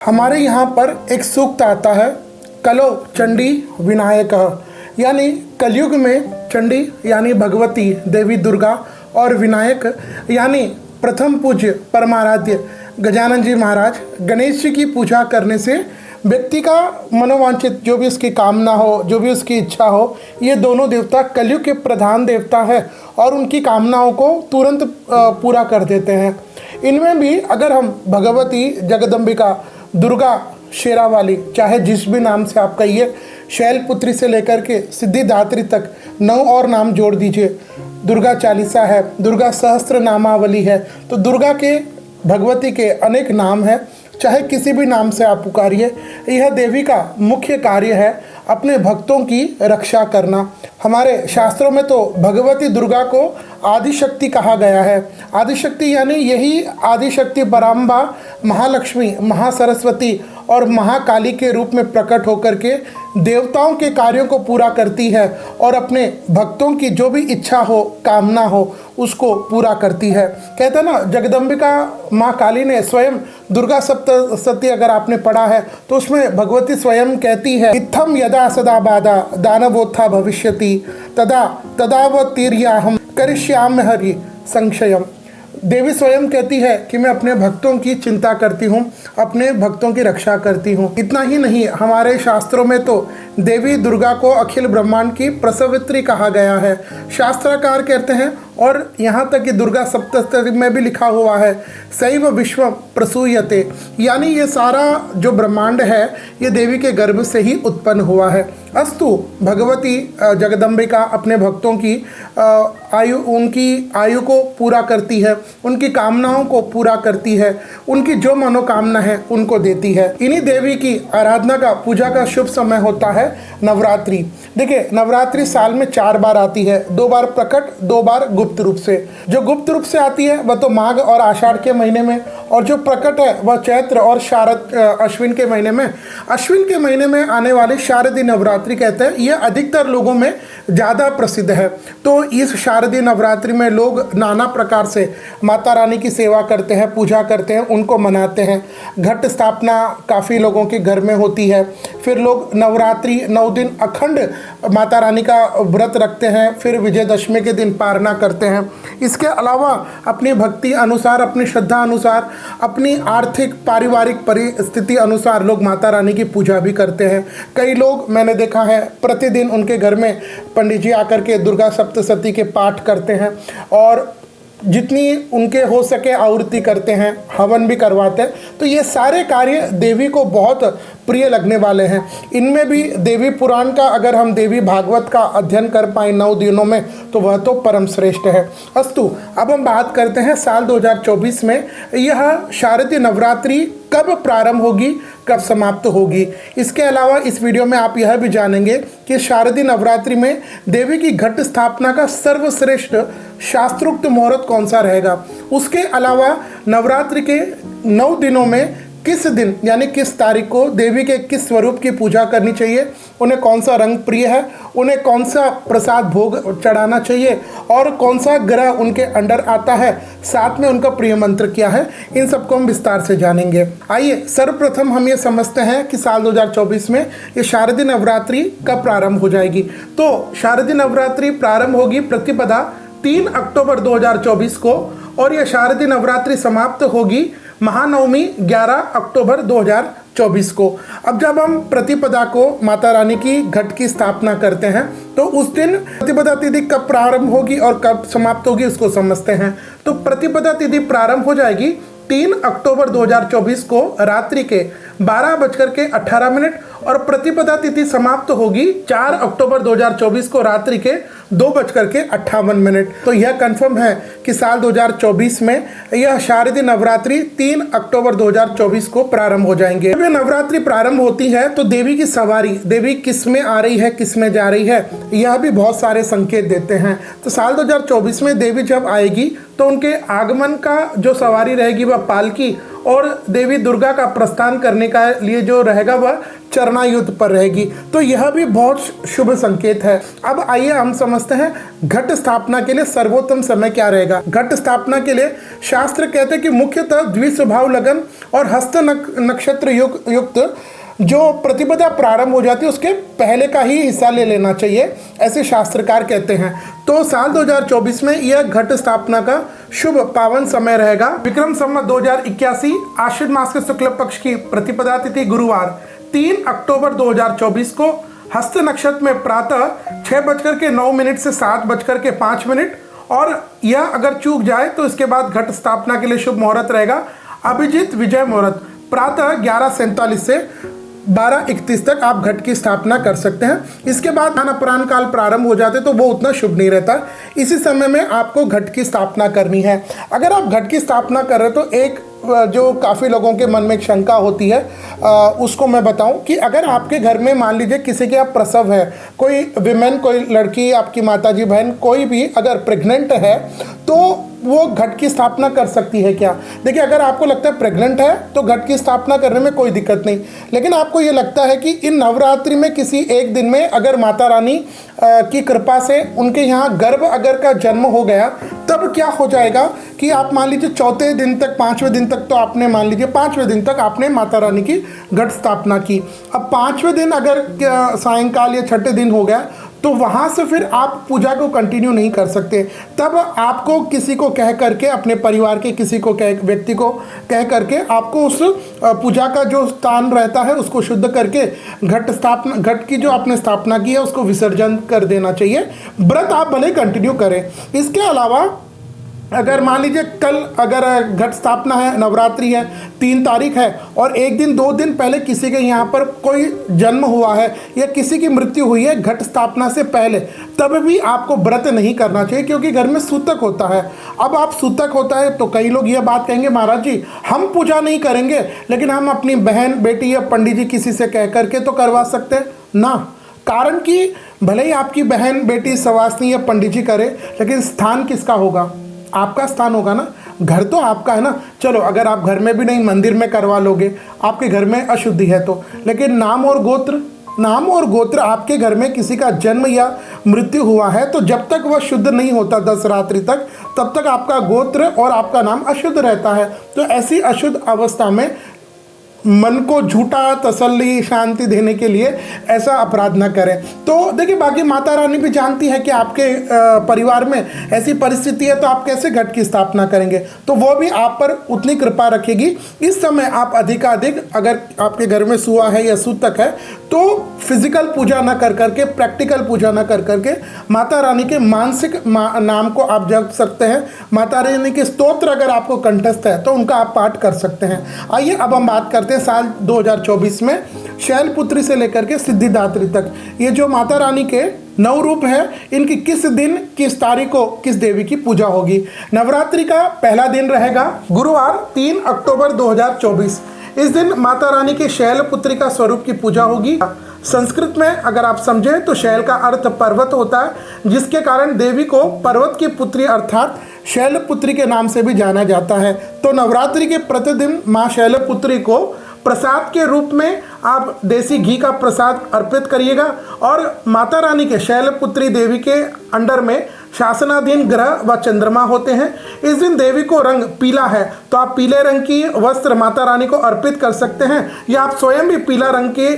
हमारे यहाँ पर एक सूक्त आता है, कलो चंडी विनायक, यानी कलयुग में चंडी यानी भगवती देवी दुर्गा और विनायक यानी प्रथम पूज्य परमाराध्य गजानन जी महाराज गणेश जी की पूजा करने से व्यक्ति का मनोवांछित जो भी उसकी कामना हो, जो भी उसकी इच्छा हो, ये दोनों देवता कलयुग के प्रधान देवता है और उनकी कामनाओं को तुरंत पूरा कर देते हैं। इनमें भी अगर हम भगवती जगदम्बिका दुर्गा शेरावाली, चाहे जिस भी नाम से आप कहिए, शैलपुत्री से लेकर के सिद्धिदात्री तक 9 और नाम जोड़ दीजिए, दुर्गा चालीसा है, दुर्गा सहस्त्र नामावली है, तो दुर्गा के भगवती के अनेक नाम हैं। चाहे किसी भी नाम से आप पुकारिए, यह देवी का मुख्य कार्य है अपने भक्तों की रक्षा करना। हमारे शास्त्रों में तो भगवती दुर्गा को आदिशक्ति कहा गया है। आदिशक्ति यानी यही आदिशक्ति पराम्बा महालक्ष्मी, महासरस्वती और महाकाली के रूप में प्रकट होकर के देवताओं के कार्यों को पूरा करती है और अपने भक्तों की जो भी इच्छा हो, कामना हो, उसको पूरा करती है। कहते हैं ना, जगदम्बिका माँ काली ने स्वयं दुर्गा सप्तशती अगर आपने पढ़ा है तो उसमें भगवती स्वयं कहती है, इत्थम यदा सदा बाधा दानवोत्था भविष्यति तदा तदावतीर्याहम करिष्यामि हरि संक्षयम। देवी स्वयं कहती है कि मैं अपने भक्तों की चिंता करती हूँ, अपने भक्तों की रक्षा करती हूँ। इतना ही नहीं, हमारे शास्त्रों में तो देवी दुर्गा को अखिल ब्रह्मांड की प्रसवित्री कहा गया है। शास्त्रकार कहते हैं, और यहाँ तक कि दुर्गा सप्तशती में भी लिखा हुआ है, सैव विश्व प्रसूयते, यानी ये सारा जो ब्रह्मांड है ये देवी के गर्भ से ही उत्पन्न हुआ है। अस्तु भगवती जगदम्बिका अपने भक्तों की उनकी आयु को पूरा करती है, उनकी कामनाओं को पूरा करती है, उनकी जो मनोकामना है उनको देती है। इन्हीं देवी की आराधना का, पूजा का शुभ समय होता है नवरात्रि। देखिए, नवरात्रि साल में 4 बार आती है, 2 बार प्रकट, 2 बार गुप्त रूप से। जो गुप्त रूप से आती है वह तो माघ और आषाढ़ के महीने में, और जो प्रकट है वह चैत्र और शारद अश्विन के महीने में। अश्विन के महीने में आने वाले शारदीय नवरात्रि कहते हैं, यह अधिकतर लोगों में ज़्यादा प्रसिद्ध है। तो इस शारदीय नवरात्रि में लोग नाना प्रकार से माता रानी की सेवा करते हैं, पूजा करते हैं, उनको मनाते हैं। घट स्थापना काफ़ी लोगों के घर में होती है। फिर लोग नवरात्रि 9 दिन अखंड माता रानी का व्रत रखते हैं, फिर विजयदशमी के दिन पारना करते हैं। इसके अलावा अपनी भक्ति अनुसार, अपनी श्रद्धा अनुसार, अपनी आर्थिक पारिवारिक परिस्थिति अनुसार लोग माता रानी की पूजा भी करते हैं। कई लोग मैंने देखा है प्रतिदिन उनके घर में पंडित जी आकर के दुर्गा सप्तशती के पाठ करते हैं और जितनी उनके हो सके आहुति करते हैं, हवन भी करवाते हैं। तो ये सारे कार्य देवी को बहुत प्रिय लगने वाले हैं। इनमें भी देवी पुराण का अगर हम देवी भागवत का अध्ययन कर पाए 9 दिनों में तो वह तो परम श्रेष्ठ है। अस्तु, अब हम बात करते हैं साल 2024 में यह शारदीय नवरात्रि कब प्रारंभ होगी, कब समाप्त होगी। इसके अलावा इस वीडियो में आप यह भी जानेंगे कि शारदीय नवरात्रि में देवी की घट स्थापना का सर्वश्रेष्ठ शास्त्रोक्त मुहूर्त कौन सा रहेगा। उसके अलावा नवरात्रि के 9 दिनों में किस दिन यानी किस तारीख को देवी के किस स्वरूप की पूजा करनी चाहिए, उन्हें कौन सा रंग प्रिय है, उन्हें कौन सा प्रसाद भोग चढ़ाना चाहिए और कौन सा ग्रह उनके अंडर आता है, साथ में उनका प्रिय मंत्र क्या है, इन सबको हम विस्तार से जानेंगे। आइए सर्वप्रथम हम ये समझते हैं कि साल 2024 में ये शारदीय नवरात्रि कब प्रारंभ हो जाएगी। तो शारदीय नवरात्रि प्रारंभ होगी प्रतिपदा 3 अक्टूबर 2024 को और यह शारदीय नवरात्रि समाप्त होगी महानवमी 11 अक्टूबर 2024 को। अब जब हम प्रतिपदा को माता रानी की घट की स्थापना करते हैं तो उस दिन प्रतिपदा तिथि कब प्रारंभ होगी और कब समाप्त होगी उसको समझते हैं। तो प्रतिपदा तिथि प्रारंभ हो जाएगी 3 अक्टूबर 2024 को रात्रि के 12:18 और प्रतिपदा तिथि समाप्त होगी 4 अक्टूबर 2024 को रात्रि के 2:58। तो यह कंफर्म है कि साल 2024 में यह शारदीय नवरात्रि 3 अक्टूबर 2024 को प्रारंभ हो जाएंगे। जब यह नवरात्रि प्रारंभ होती है तो देवी की सवारी, देवी किस में आ रही है, किस में जा रही है, यह भी बहुत सारे संकेत देते हैं। तो साल 2024 में देवी जब आएगी तो उनके आगमन का जो सवारी रहेगी वह पालकी, और देवी दुर्गा का प्रस्थान करने का लिए जो रहेगा वह चरणायुध पर रहेगी। तो यह भी बहुत शुभ संकेत है। अब आइए हम समझ समझते हैं घट स्थापना के लिए सर्वोत्तम समय क्या रहेगा। घट स्थापना के लिए शास्त्र कहते हैं कि मुख्यतः द्विस्वभाव लगन और हस्त नक्षत्र युक्त जो प्रतिपदा प्रारंभ हो जाती है उसके पहले का ही हिस्सा ले लेना चाहिए, ऐसे शास्त्रकार कहते हैं। तो साल 2024 में यह घट स्थापना का शुभ पावन समय रहेगा। विक्रम संवत 2081 आश्विन मास के शुक्ल पक्ष की प्रतिपदा तिथि गुरुवार 3 अक्टूबर 2024 को हस्त नक्षत्र में प्रातः 6:09 से 7:05, और यह अगर चूक जाए तो इसके बाद घट स्थापना के लिए शुभ मुहूर्त रहेगा अभिजीत विजय मुहूर्त प्रातः 11:47 से 12:31 तक आप घट की स्थापना कर सकते हैं। इसके बाद अपराह्न काल प्रारंभ हो जाते तो वो उतना शुभ नहीं रहता। इसी समय में आपको घट की स्थापना करनी है। अगर आप घट की स्थापना कर रहे तो एक जो काफ़ी लोगों के मन में एक शंका होती है उसको मैं बताऊं कि अगर आपके घर में मान लीजिए किसी के आप प्रसव है, कोई विमेन, कोई लड़की, आपकी माताजी बहन कोई भी अगर प्रेग्नेंट है तो वो घट की स्थापना कर सकती है क्या। देखिए, अगर आपको लगता है प्रेग्नेंट है तो घट की स्थापना करने में कोई दिक्कत नहीं, लेकिन आपको ये लगता है कि इन नवरात्रि में किसी एक दिन में अगर माता रानी की कृपा से उनके यहाँ गर्भ अगर का जन्म हो गया तब क्या हो जाएगा कि आप मान लीजिए चौथे दिन तक, 5वें दिन तक तो आपने मान लीजिए 5वें दिन तक आपने माता रानी की घट स्थापना की। अब 5वें दिन अगर सायंकाल या छठे दिन हो गया तो वहाँ से फिर आप पूजा को कंटिन्यू नहीं कर सकते। तब आपको किसी को कह करके, अपने परिवार के किसी को व्यक्ति को कह करके आपको उस पूजा का जो स्थान रहता है उसको शुद्ध करके घट की जो आपने स्थापना की है उसको विसर्जन कर देना चाहिए। व्रत आप भले कंटिन्यू करें। इसके अलावा अगर मान लीजिए कल अगर घट स्थापना है, नवरात्रि है, 3 तारीख है और 1 दिन 2 दिन पहले किसी के यहाँ पर कोई जन्म हुआ है या किसी की मृत्यु हुई है घट स्थापना से पहले, तब भी आपको व्रत नहीं करना चाहिए क्योंकि घर में सूतक होता है। अब आप सूतक होता है तो कई लोग ये बात कहेंगे, महाराज जी हम पूजा नहीं करेंगे लेकिन हम अपनी बहन, बेटी या पंडित जी किसी से कह करके तो करवा सकते हैं ना। कारण कि भले ही आपकी बहन, बेटी सवासनी या पंडित जी करे, लेकिन स्थान किसका होगा? आपका स्थान होगा ना। घर तो आपका है ना। चलो अगर आप घर में भी नहीं, मंदिर में करवा लोगे, आपके घर में अशुद्धि है तो, लेकिन नाम और गोत्र आपके घर में किसी का जन्म या मृत्यु हुआ है तो जब तक वह शुद्ध नहीं होता 10 रात्रि तक, तब तक आपका गोत्र और आपका नाम अशुद्ध रहता है। तो ऐसी अशुद्ध अवस्था में मन को झूठा तसल्ली, शांति देने के लिए ऐसा अपराध न करें। तो देखिए, बाकी माता रानी भी जानती है कि आपके परिवार में ऐसी परिस्थिति है तो आप कैसे घट की स्थापना करेंगे, तो वो भी आप पर उतनी कृपा रखेगी। इस समय आप अधिकाधिक, अगर आपके घर में सुआ है या सूतक है तो फिजिकल पूजा न कर करके, प्रैक्टिकल पूजा न कर करके माता रानी के मानसिक नाम को आप जप सकते हैं। माता रानी के स्तोत्र अगर आपको कंठस्थ है तो उनका आप पाठ कर सकते हैं। आइए अब हम बात करते हैं साल 2024 में शैलपुत्री से लेकर के सिद्धिदात्री तक ये जो माता रानी के 9 रूप है, इनकी किस दिन, किस तारीख को, किस देवी की पूजा होगी। नवरात्रि का पहला दिन रहेगा गुरुवार 3 अक्टूबर 2024। इस दिन माता रानी के शैलपुत्री का स्वरूप की पूजा होगी। संस्कृत में अगर आप समझें तो शैल का अर्थ पर्वत होता है, जिसके कारण देवी को पर्वत की पुत्री अर्थात शैलपुत्री के नाम से भी जाना जाता है। तो नवरात्रि के प्रतिदिन माँ शैलपुत्री को प्रसाद के रूप में आप देसी घी का प्रसाद अर्पित करिएगा। और माता रानी के शैलपुत्री देवी के अंडर में शासनाधीन ग्रह व चंद्रमा होते हैं। इस दिन देवी को रंग पीला है तो आप पीले रंग की वस्त्र माता रानी को अर्पित कर सकते हैं, या आप स्वयं भी पीला रंग की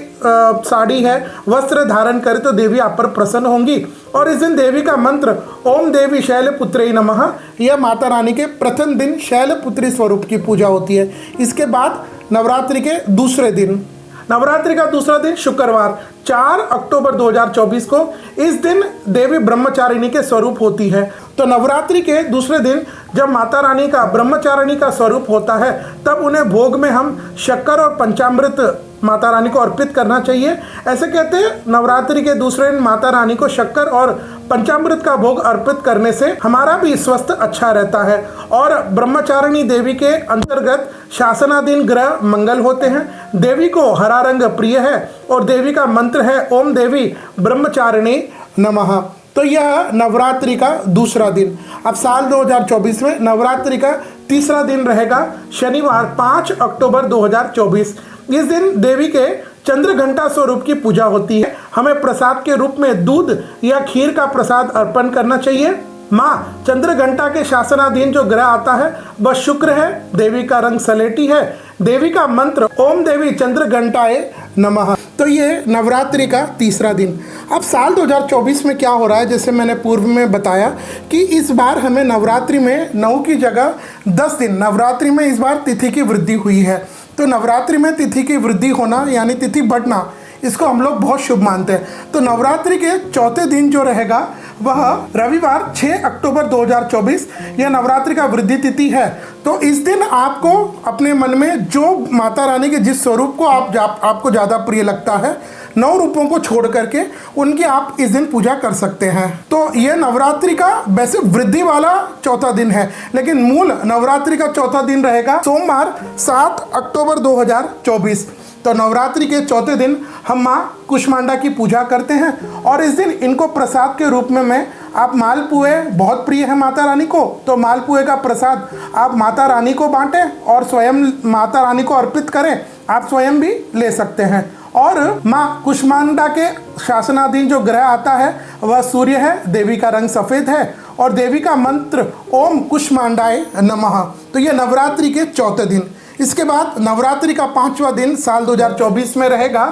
साड़ी है, वस्त्र धारण करें तो देवी आप पर प्रसन्न होंगी। और इस दिन देवी का मंत्र ओम देवी शैलपुत्री नमः, यह माता रानी के प्रथम दिन शैलपुत्री स्वरूप की पूजा होती है। इसके बाद नवरात्रि के दूसरे दिन, नवरात्रि का दूसरा दिन शुक्रवार 4 अक्टूबर 2024 को, इस दिन देवी ब्रह्मचारिणी के स्वरूप होती है। तो नवरात्रि के दूसरे दिन जब माता रानी का ब्रह्मचारिणी का स्वरूप होता है तब उन्हें भोग में हम शक्कर और पंचामृत माता रानी को अर्पित करना चाहिए। ऐसे कहते हैं नवरात्रि के दूसरे दिन माता रानी को शक्कर और पंचामृत का भोग अर्पित करने से हमारा भी स्वास्थ्य अच्छा रहता है। और ब्रह्मचारिणी देवी के अंतर्गत शासनाधीन ग्रह मंगल होते हैं। देवी को हरा रंग प्रिय है और देवी का मंत्र है ओम देवी ब्रह्मचारिणी नमः। तो यह नवरात्रि का दूसरा दिन। अब साल 2024 में नवरात्रि का तीसरा दिन रहेगा शनिवार 5 अक्टूबर 2024। इस दिन देवी के चंद्र घंटा स्वरूप की पूजा होती है। हमें प्रसाद के रूप में दूध या खीर का प्रसाद अर्पण करना चाहिए। माँ चंद्र घंटा के शासनाधीन जो ग्रह आता है वह शुक्र है। देवी का रंग सलेटी है। देवी का मंत्र ओम देवी चंद्र घंटाए नमः। तो ये नवरात्रि का तीसरा दिन। अब साल 2024 में क्या हो रहा है, जैसे मैंने पूर्व में बताया कि इस बार हमें नवरात्रि में 9 की जगह 10 दिन, नवरात्रि में इस बार तिथि की वृद्धि हुई है। तो नवरात्रि में तिथि की वृद्धि होना यानी तिथि बढ़ना, इसको हम लोग बहुत शुभ मानते हैं। तो नवरात्रि के चौथे दिन जो रहेगा वह रविवार 6 अक्टूबर 2024 यह नवरात्रि का वृद्धि तिथि है। तो इस दिन आपको अपने मन में जो माता रानी के जिस स्वरूप को आपको ज़्यादा प्रिय लगता है, 9 रूपों को छोड़ करके उनकी आप इस दिन पूजा कर सकते हैं। तो यह नवरात्रि का वैसे वृद्धि वाला चौथा दिन है, लेकिन मूल नवरात्रि का चौथा दिन रहेगा सोमवार 7 अक्टूबर 2024। तो नवरात्रि के चौथे दिन हम माँ कुष्मांडा की पूजा करते हैं और इस दिन इनको प्रसाद के रूप में आप मालपुए, बहुत प्रिय है माता रानी को, तो मालपुए का प्रसाद आप माता रानी को बांटें और स्वयं माता रानी को अर्पित करें। आप स्वयं भी ले सकते हैं। और माँ कुष्मांडा के शासनाधीन जो ग्रह आता है वह सूर्य है। देवी का रंग सफ़ेद है और देवी का मंत्र ओम कुष्मांडाए नमः। तो ये नवरात्रि के चौथे दिन। इसके बाद नवरात्रि का 5वां दिन साल 2024 में रहेगा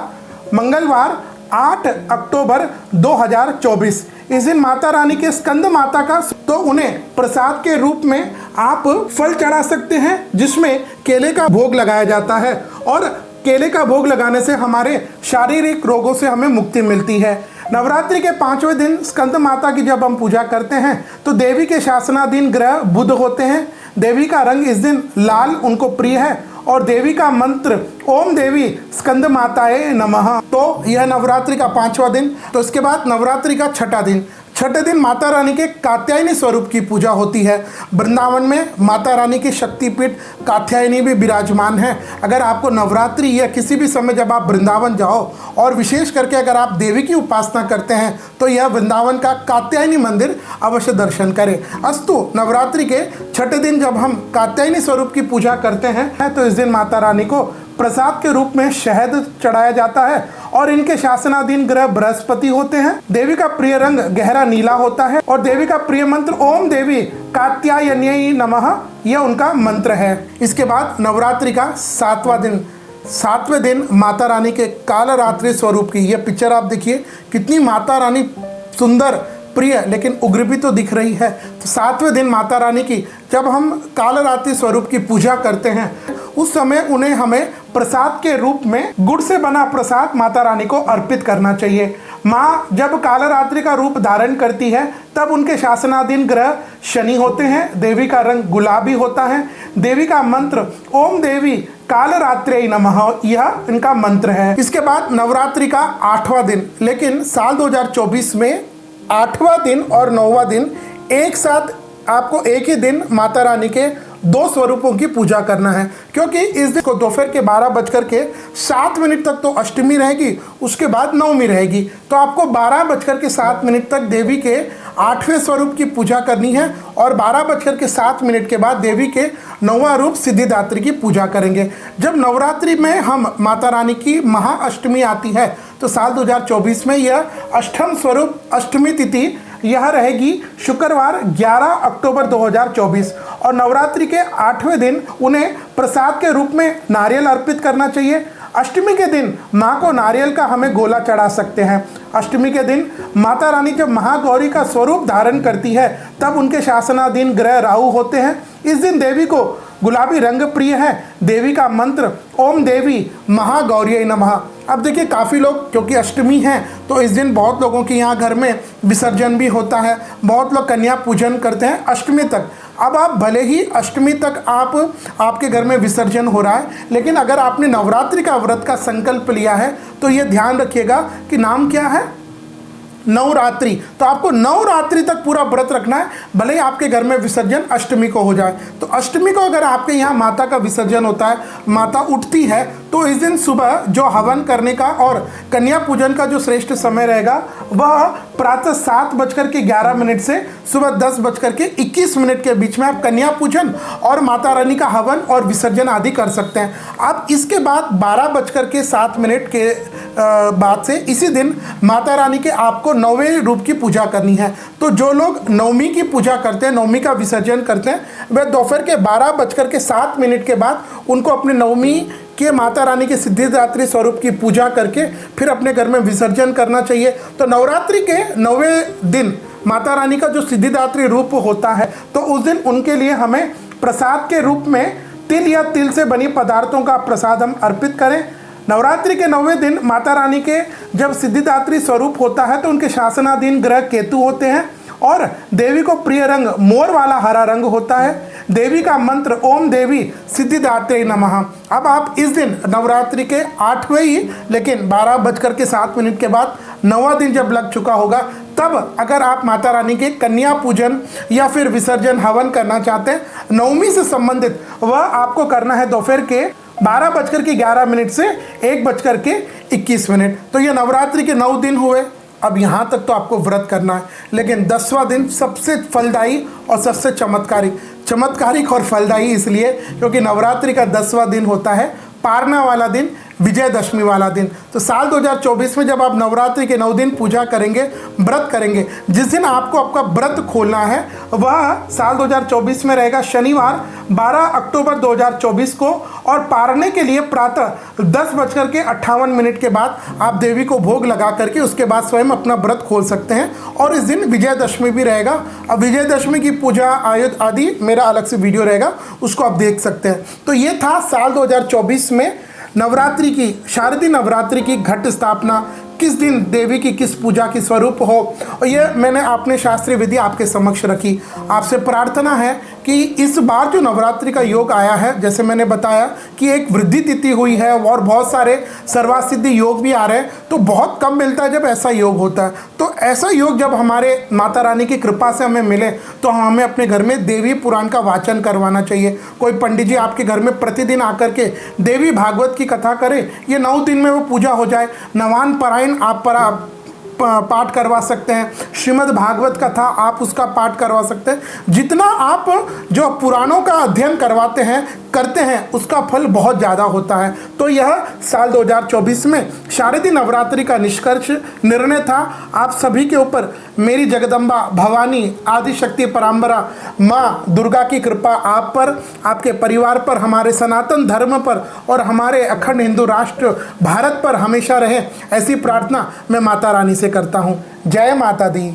मंगलवार 8 अक्टूबर 2024। इस दिन माता रानी के स्कंद माता का, तो उन्हें प्रसाद के रूप में आप फल चढ़ा सकते हैं जिसमें केले का भोग लगाया जाता है और केले का भोग लगाने से हमारे शारीरिक रोगों से हमें मुक्ति मिलती है। नवरात्रि के 5वें दिन स्कंद माता की जब हम पूजा करते हैं तो देवी के शासनाधीन ग्रह बुध होते हैं। देवी का रंग इस दिन लाल उनको प्रिय है और देवी का मंत्र ओम देवी स्कंद माताए नमः। तो यह नवरात्रि का 5वां दिन। तो इसके बाद नवरात्रि का 6ठा दिन। छठे दिन माता रानी के कात्यायनी स्वरूप की पूजा होती है। वृंदावन में माता रानी की शक्तिपीठ कात्यायनी भी विराजमान है। अगर आपको नवरात्रि या किसी भी समय जब आप वृंदावन जाओ और विशेष करके अगर आप देवी की उपासना करते हैं तो यह वृंदावन का कात्यायनी मंदिर अवश्य दर्शन करें। अस्तु नवरात्रि के छठे दिन जब हम कात्यायनी स्वरूप की पूजा करते हैं तो इस दिन माता रानी को प्रसाद के रूप में शहद चढ़ाया जाता है और इनके शासनाधीन ग्रह बृहस्पति होते हैं। देवी का प्रिय रंग गहरा नीला होता है और देवी का प्रिय मंत्र ओम देवी कात्यायन्यै नमः, यह उनका मंत्र है। इसके बाद नवरात्रि का 7वां दिन। 7वें दिन माता रानी के कालरात्रि स्वरूप की यह पिक्चर आप देखिए, कितनी माता रानी सुंदर प्रिय लेकिन उग्र भी तो दिख रही है। तो 7वें दिन माता रानी की जब हम कालरात्रि स्वरूप की पूजा करते हैं उस समय उन्हें हमें प्रसाद के रूप में गुड़ से बना प्रसाद माता रानी को अर्पित करना चाहिए। माँ जब कालरात्रि का रूप धारण करती है तब उनके शासनाधीन ग्रह शनि होते हैं। देवी का रंग गुलाबी होता है। देवी का मंत्र ओम देवी कालरात्रि नमः, यह इनका मंत्र है। इसके बाद नवरात्रि का 8वां दिन। लेकिन साल 2024 में 8वां दिन और 9वां दिन एक साथ आपको एक ही दिन माता रानी के 2 स्वरूपों की पूजा करना है, क्योंकि इस दिन को दोपहर के 12:07 तक तो अष्टमी रहेगी, उसके बाद नवमी रहेगी। तो आपको 12:07 तक देवी के 8वें स्वरूप की पूजा करनी है और 12:07 के बाद देवी के 9वां रूप सिद्धिदात्री की पूजा करेंगे। जब नवरात्रि में हम माता रानी की महाअष्टमी आती है तो साल 2024 में यह अष्टम स्वरूप अष्टमी तिथि यह रहेगी शुक्रवार 11 अक्टूबर 2024 और नवरात्रि के 8वें दिन उन्हें प्रसाद के रूप में नारियल अर्पित करना चाहिए। अष्टमी के दिन माँ को नारियल का हमें गोला चढ़ा सकते हैं। अष्टमी के दिन माता रानी जब महागौरी का स्वरूप धारण करती है तब उनके शासनाधीन ग्रह राहु होते हैं। इस दिन देवी को गुलाबी रंग प्रिय है। देवी का मंत्र ओम देवी महागौरी नमः। अब देखिए काफ़ी लोग, क्योंकि अष्टमी है तो इस दिन बहुत लोगों के यहाँ घर में विसर्जन भी होता है। बहुत लोग कन्या पूजन करते हैं अष्टमी तक। अब आप भले ही अष्टमी तक आपके घर में विसर्जन हो रहा है, लेकिन अगर आपने नवरात्रि का व्रत का संकल्प लिया है तो ये ध्यान रखिएगा कि नाम क्या है, नवरात्रि, तो आपको नवरात्रि तक पूरा व्रत रखना है, भले ही आपके घर में विसर्जन अष्टमी को हो जाए। तो अष्टमी को अगर आपके यहाँ माता का विसर्जन होता है, माता उठती है, तो इस दिन सुबह जो हवन करने का और कन्या पूजन का जो श्रेष्ठ समय रहेगा वह प्रातः 7:11 से सुबह 10:21 के बीच में आप कन्या पूजन और माता रानी का हवन और विसर्जन आदि कर सकते हैं। आप इसके बाद 12:07 के बाद से इसी दिन माता रानी के आपको 9वें रूप की पूजा करनी है। तो जो लोग नवमी की पूजा करते हैं, नवमी का विसर्जन करते हैं, वह दोपहर के 12:07 के बाद उनको अपने नवमी के माता रानी के सिद्धिदात्री स्वरूप की पूजा करके फिर अपने घर में विसर्जन करना चाहिए। तो नवरात्रि के 9वें दिन माता रानी का जो सिद्धिदात्री रूप होता है, तो उस दिन उनके लिए हमें प्रसाद के रूप में तिल या तिल से बनी पदार्थों का प्रसाद हम अर्पित करें। नवरात्रि के 9वें दिन माता रानी के जब सिद्धिदात्री स्वरूप होता है तो उनके शासनाधीन ग्रह केतु होते हैं और देवी को प्रिय रंग मोर वाला हरा रंग होता है। देवी का मंत्र ओम देवी सिद्धिदात्री नमः। अब आप इस दिन नवरात्रि के 8वें ही लेकिन 12:07 के बाद 9वां दिन जब लग चुका होगा, तब अगर आप माता रानी के कन्या पूजन या फिर विसर्जन हवन करना चाहते हैं नवमी से संबंधित, वह आपको करना है दोपहर के 12:11 से 1:21। तो ये नवरात्रि के 9 दिन हुए। अब यहाँ तक तो आपको व्रत करना है, लेकिन 10वां दिन सबसे फलदायी और सबसे चमत्कारिक और फलदायी इसलिए क्योंकि नवरात्रि का 10वां दिन होता है पारना वाला दिन, विजयदशमी वाला दिन। तो साल 2024 में जब आप नवरात्रि के 9 दिन पूजा करेंगे, व्रत करेंगे, जिस दिन आपको आपका व्रत खोलना है वह साल 2024 में रहेगा शनिवार 12 अक्टूबर 2024 को, और पारने के लिए प्रातः 10:58 के बाद आप देवी को भोग लगा करके उसके बाद स्वयं अपना व्रत खोल सकते हैं। और इस दिन विजयदशमी भी रहेगा। अब विजयदशमी की पूजा आयुध आदि मेरा अलग से वीडियो रहेगा, उसको आप देख सकते हैं। तो ये था साल 2024 में नवरात्रि की, शारदीय नवरात्रि की घट स्थापना, किस दिन देवी की किस पूजा की स्वरूप हो, और ये मैंने अपने शास्त्रीय विधि आपके समक्ष रखी। आपसे प्रार्थना है कि इस बार जो नवरात्रि का योग आया है, जैसे मैंने बताया कि एक वृद्धि तिथि हुई है और बहुत सारे सर्वासिद्धि योग भी आ रहे हैं, तो बहुत कम मिलता है जब ऐसा योग होता है। तो ऐसा योग जब हमारे माता रानी की कृपा से हमें मिले तो हमें अपने घर में देवी पुराण का वाचन करवाना चाहिए। कोई पंडित जी आपके घर में प्रतिदिन आकर के देवी भागवत की कथा करे, ये 9 दिन में वो पूजा हो जाए। नवान पारायण आप पाठ करवा सकते हैं, श्रीमद् भागवत कथा आप उसका पाठ करवा सकते हैं। जितना आप जो पुराणों का अध्ययन करते हैं उसका फल बहुत ज़्यादा होता है। तो यह साल 2024 में शारदीय नवरात्रि का निष्कर्ष निर्णय था। आप सभी के ऊपर मेरी जगदम्बा भवानी आदिशक्ति पराम्बरा माँ दुर्गा की कृपा आप पर, आपके परिवार पर, हमारे सनातन धर्म पर और हमारे अखंड हिंदू राष्ट्र भारत पर हमेशा रहे, ऐसी प्रार्थना मैं माता रानी से करता हूँ। जय माता दी।